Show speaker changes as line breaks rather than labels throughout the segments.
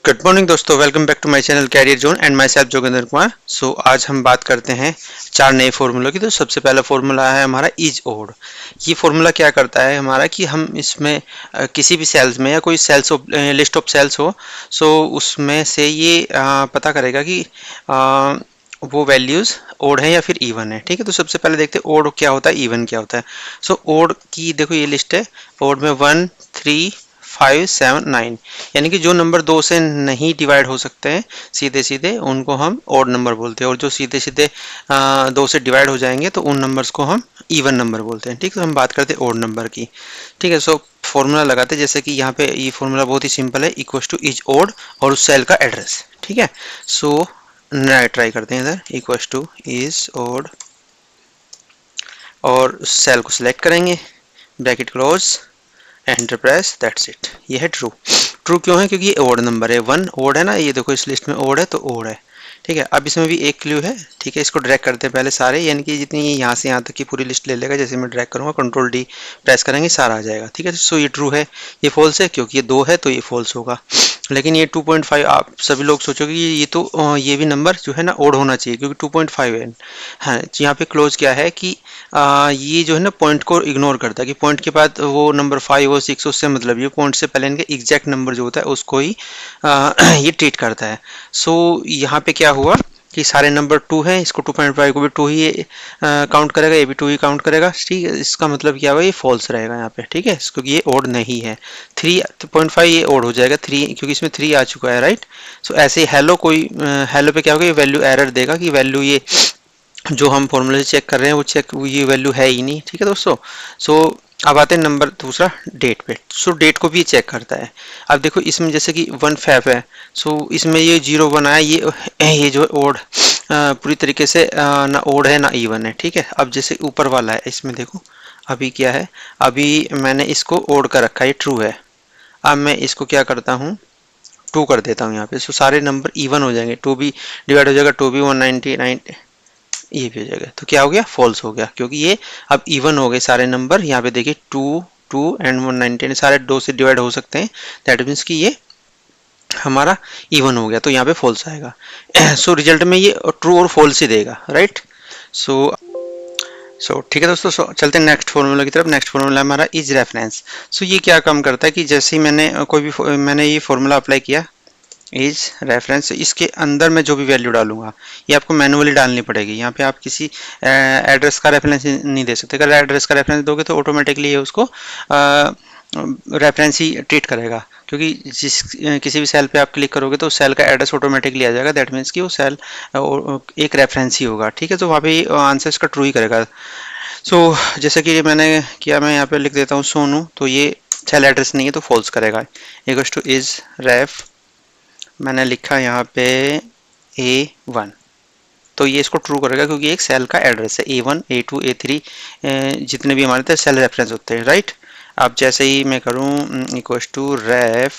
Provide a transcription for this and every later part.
Good morning दोस्तों, welcome back to my channel career zone and myself Jogendra Kumar. आज हम बात करते हैं चार नए फॉर्मूलों की। तो सबसे पहला फॉर्मूला है हमारा इज ओड। ये फॉर्मूला क्या करता है हमारा कि हम इसमें किसी भी सेल्स में या कोई सेल्स लिस्ट ऑफ सेल्स हो, उसमें से ये पता करेगा कि वो वैल्यूज़ ओड है या फिर इवन है। ठीक है, तो सबसे पहले देखते हैं ओड क्या होता है, इवन क्या होता है। ओड की देखो ये लिस्ट है। ओड में 1, 3, 5, 7, 9, यानी कि जो नंबर 2 से नहीं डिवाइड हो सकते हैं सीधे सीधे, उनको हम ओड नंबर बोलते हैं, और जो सीधे सीधे 2 से डिवाइड हो जाएंगे तो उन नंबर्स को हम इवन नंबर बोलते हैं। ठीक है, तो हम बात करते हैं ओड नंबर की। ठीक है, फॉर्मूला लगाते हैं, जैसे कि यहाँ पे ये फॉर्मूला बहुत ही सिंपल है, इक्वल टू इज ओड और उस सेल का एड्रेस। ठीक है, ट्राई करते हैं इधर, इक्वल टू इज ओड और सेल को सिलेक्ट करेंगे, bracket close, enter press, that's it. ये है ट्रू। ट्रू क्यों है? क्योंकि ये ओड नंबर है, 1 ओड है ना, ये देखो इस लिस्ट में ओड है तो ओड है। ठीक है, अब इसमें भी एक क्लू है। ठीक है, इसको ड्रैग करते हैं पहले सारे, यानी कि जितनी ये यहाँ से यहाँ तक की पूरी लिस्ट ले लेगा। जैसे मैं ड्रैग करूँगा, कंट्रोल डी प्रेस करेंगे, सारा आ जाएगा। ठीक है, ये ट्रू है, ये फॉल्स है, क्योंकि ये 2 है तो ये फॉल्स होगा। लेकिन ये 2.5, आप सभी लोग सोचोगे ये तो ये भी नंबर जो है ना ओड होना चाहिए, क्योंकि 2.5 है। हाँ, यहाँ पे क्लोज क्या है कि ये जो है ना पॉइंट को इग्नोर करता है, कि पॉइंट के बाद वो नंबर 5 और 6, उससे मतलब ये पॉइंट से पहले इनके एग्जैक्ट नंबर जो होता है उसको ही ये ट्रीट करता है। यहाँ पे क्या हुआ कि सारे नंबर 2 हैं, इसको 2.5 को भी 2 ही काउंट करेगा, ये भी 2 ही काउंट करेगा। ठीक है, इसका मतलब क्या हुआ, ये फॉल्स रहेगा यहाँ पे। ठीक है, क्योंकि ये ओड नहीं है। 3.5 ये ओड हो जाएगा, 3 क्योंकि इसमें 3 आ चुका है, राइट। ही हेलो, कोई हेलो पे क्या होगा, ये वैल्यू एरर देगा कि वैल्यू ये जो हम फॉर्मूले से चेक कर रहे हैं वो ये वैल्यू है ही नहीं। ठीक है दोस्तों, अब आते हैं नंबर दूसरा, डेट पे। डेट को भी चेक करता है। अब देखो इसमें जैसे कि 1/5 है, इसमें ये 0 1 आया, ये जो ओड पूरी तरीके से ना ओड है ना इवन है। ठीक है, अब जैसे ऊपर वाला है, इसमें देखो अभी क्या है, अभी मैंने इसको ओड कर रखा है, ये ट्रू है। अब मैं इसको क्या करता हूँ, 2 कर देता हूँ यहाँ पे, सारे नंबर इवन हो जाएंगे, 2 भी डिवाइड हो जाएगा, 2 भी 199, ये भी हो जाएगा। तो क्या हो गया, फॉल्स हो गया, क्योंकि ये अब इवन हो गए सारे नंबर। यहाँ पे देखिए 2, 2 एंड 199 सारे 2 से डिवाइड हो सकते हैं, दैट मीन्स कि ये हमारा इवन हो गया, तो यहाँ पे फॉल्स आएगा। रिजल्ट में ये ट्रू और फॉल्स ही देगा, राइट। सो ठीक है दोस्तों, चलते हैं नेक्स्ट फॉर्मूला की तरफ। नेक्स्ट फॉर्मूला हमारा इज रेफरेंस। ये क्या काम करता है कि जैसे ही मैंने ये फॉर्मूला अप्लाई किया, इज रेफरेंस, इसके अंदर मैं जो भी वैल्यू डालूंगा ये आपको मैनुअली डालनी पड़ेगी। यहाँ पे आप किसी एड्रेस का रेफरेंस नहीं दे सकते। अगर एड्रेस का रेफरेंस दोगे तो ऑटोमेटिकली ये उसको रेफरेंस ही ट्रीट करेगा, क्योंकि किसी भी सेल पे आप क्लिक करोगे तो उस सेल का एड्रेस ऑटोमेटिकली आ जाएगा। दैट मीन्स कि वो सेल एक रेफरेंस ही होगा। ठीक है, तो वहाँ पे आंसर इसका ट्रू ही करेगा। जैसे कि मैंने किया, मैं यहाँ पे लिख देता हूँ सोनू, तो ये सेल एड्रेस नहीं है तो फॉल्स करेगा। इक्वल्स टू इज रेफ, मैंने लिखा यहाँ पे A1, तो ये इसको ट्रू करेगा, क्योंकि एक सेल का एड्रेस है। A1, A2, A3 जितने भी हमारे सेल रेफरेंस होते हैं, राइट। अब जैसे ही मैं करूँ equals to ref,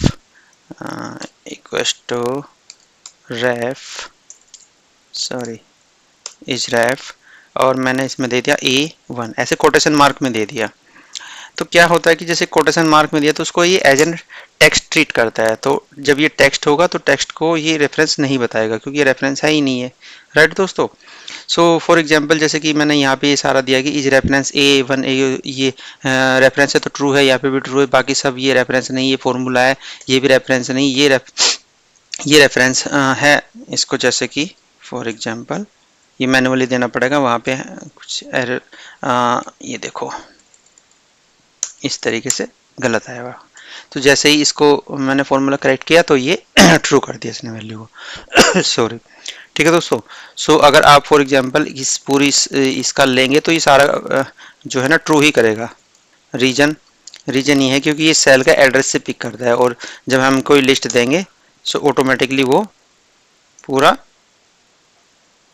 equals to ref, sorry, is ref, और मैंने इसमें दे दिया A1, ऐसे कोटेशन मार्क में दे दिया। तो क्या होता है कि जैसे कोटेशन मार्क में दिया तो उसको ये एज एन टेक्स्ट ट्रीट करता है। तो जब ये टेक्स्ट होगा तो टेक्स्ट को ये रेफरेंस नहीं बताएगा, क्योंकि ये रेफरेंस है ही नहीं है, राइट दोस्तों। फॉर एग्जांपल जैसे कि मैंने यहाँ पे ये सारा दिया कि इज रेफरेंस A1, ये रेफरेंस है तो ट्रू है, यहाँ पे भी ट्रू है, बाकी सब ये रेफरेंस नहीं, ये फॉर्मूला है, ये भी रेफरेंस नहीं, ये रेफरेंस है। इसको जैसे कि फॉर एग्जांपल ये मैनुअली देना पड़ेगा, वहाँ पे कुछ एरर, ये देखो इस तरीके से गलत आएगा। तो जैसे ही इसको मैंने फॉर्मूला करेक्ट किया तो ये ट्रू कर दिया इसने वैल्यू को। सॉरी। ठीक है दोस्तों, अगर आप फॉर एग्जांपल इस पूरी इसका लेंगे तो ये सारा जो है ना ट्रू ही करेगा। रीजन ये है क्योंकि ये सेल का एड्रेस से पिक करता है, और जब हम कोई लिस्ट देंगे ऑटोमेटिकली वो पूरा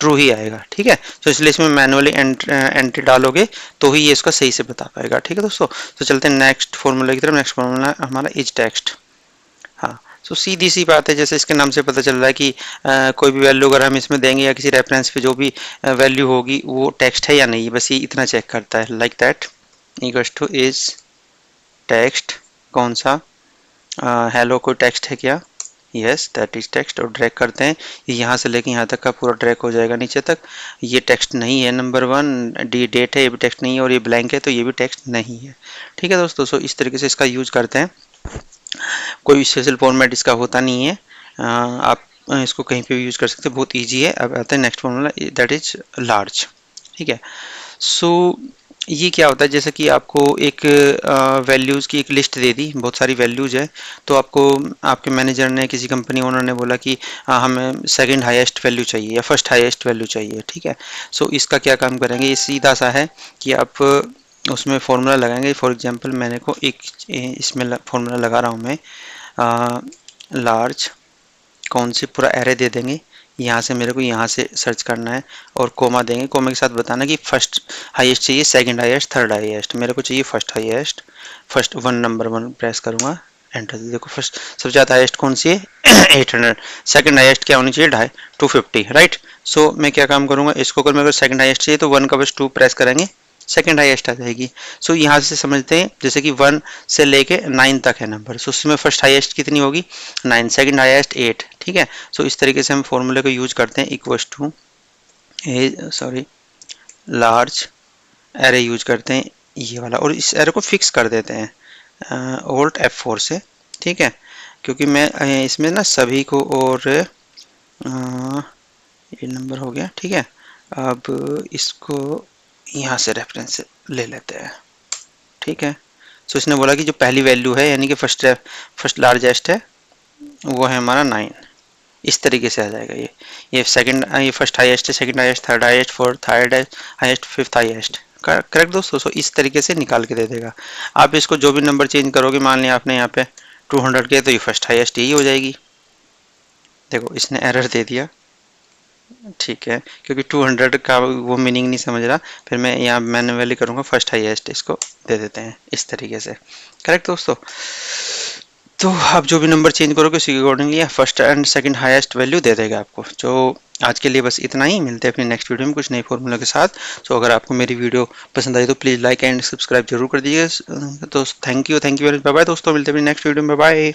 ट्रू ही आएगा। ठीक है, तो इसलिए इसमें मैनुअली एंट्री डालोगे तो ही ये इसका सही से बता पाएगा। ठीक है दोस्तों, चलते हैं नेक्स्ट फॉर्मूला की तरफ। नेक्स्ट फॉर्मूला हमारा इज टेक्स्ट। हाँ, सीधी सी बात है, जैसे इसके नाम से पता चल रहा है कि कोई भी वैल्यू अगर हम इसमें देंगे या किसी रेफरेंस पे जो भी वैल्यू होगी वो टेक्स्ट है या नहीं, बस ये इतना चेक करता है, like that. Equals two is text, कौन सा हेलो कोई टेक्स्ट है क्या, यस दैट इज टेक्स्ट, और ड्रैग करते हैं, ये यहाँ से लेके यहाँ तक का पूरा ड्रैग हो जाएगा नीचे तक। ये टेक्स्ट नहीं है नंबर 1, डी डेट है ये भी टेक्स्ट नहीं है, और ये ब्लैंक है तो ये भी टेक्स्ट नहीं है। ठीक है दोस्तों, सो इस तरीके से इसका यूज करते हैं। कोई स्पेशल फॉर्मेट इसका होता नहीं है, आप इसको कहीं पे भी यूज कर सकते हैं, बहुत ईजी है। अब आता है next formula, that is large. ठीक है, सो ये क्या होता है, जैसे कि आपको एक वैल्यूज़ की एक लिस्ट दे दी, बहुत सारी वैल्यूज़ है, तो आपको आपके मैनेजर ने, किसी कंपनी ओनर ने बोला कि हमें सेकंड हाईएस्ट वैल्यू चाहिए या फर्स्ट हाईएस्ट वैल्यू चाहिए। ठीक है, सो इसका क्या काम करेंगे, ये सीधा सा है कि आप उसमें फॉर्मूला लगाएंगे। फॉर एग्जांपल मैंने को एक इसमें फॉर्मूला लगा रहा हूँ मैं, लार्ज कौन सी पूरा एरे दे देंगे, यहाँ से मेरे को यहाँ से सर्च करना है, और कोमा देंगे, कोमा के साथ बताना कि फर्स्ट हाईएस्ट चाहिए, सेकंड हाईएस्ट, थर्ड हाईएस्ट, मेरे को चाहिए first highest. First one, number 1 press करूँगा, एंटर। देखो फर्स्ट सबसे ज़्यादा हाईएस्ट कौन सी है 800। सेकंड हाईएस्ट क्या होनी चाहिए 250, राइट। सो मैं क्या काम करूँगा, इसको अगर मेरे को सेकंड हाईएस्ट चाहिए तो 1 का बस 2 प्रेस करेंगे, सेकंड हाईएस्ट आ जाएगी। सो यहाँ से समझते हैं, जैसे कि 1 से लेके 9 तक है नंबर, सो उसमें फर्स्ट हाईएस्ट कितनी होगी 9, सेकंड हाईएस्ट 8। ठीक है, सो इस तरीके से हम फॉर्मूले को यूज करते हैं, equals to large array use करते हैं ये वाला, और इस एरे को फिक्स कर देते हैं Alt F4 से। ठीक है, क्योंकि मैं इसमें ना सभी को, और ये नंबर हो गया। ठीक है, अब इसको यहाँ से रेफरेंस ले लेते हैं। ठीक है, सो इसने बोला कि जो पहली वैल्यू है, यानी कि फर्स्ट लार्जेस्ट है, वो है हमारा 9। इस तरीके से आ जाएगा ये सेकंड, ये फर्स्ट हाईएस्ट है, second highest, third highest, fourth highest, fifth highest. Correct दोस्तों, सो इस तरीके से निकाल के दे देगा। आप इसको जो भी नंबर चेंज करोगे, मान लिया आपने यहाँ पे 200 के, तो ये फर्स्ट हाईएस्ट यही हो जाएगी। देखो इसने एरर दे दिया। ठीक है, क्योंकि 200 का वो मीनिंग नहीं समझ रहा, फिर मैं यहाँ मैन्युअली करूँगा, फर्स्ट हाईएस्ट इसको दे देते हैं इस तरीके से। करेक्ट दोस्तों, तो आप जो भी नंबर चेंज करोगे उसी के accordingly first and second highest value दे देगा आपको। तो आज के लिए बस इतना ही, मिलते हैं अपनी नेक्स्ट वीडियो में कुछ नई फॉर्मूला के साथ। तो अगर आपको मेरी वीडियो पसंद आई तो प्लीज़ लाइक एंड सब्सक्राइब जरूर कर दीजिए। तो thank you very much, bye bye दोस्तों, मिलते हैं अपनी नेक्स्ट वीडियो में, बाय।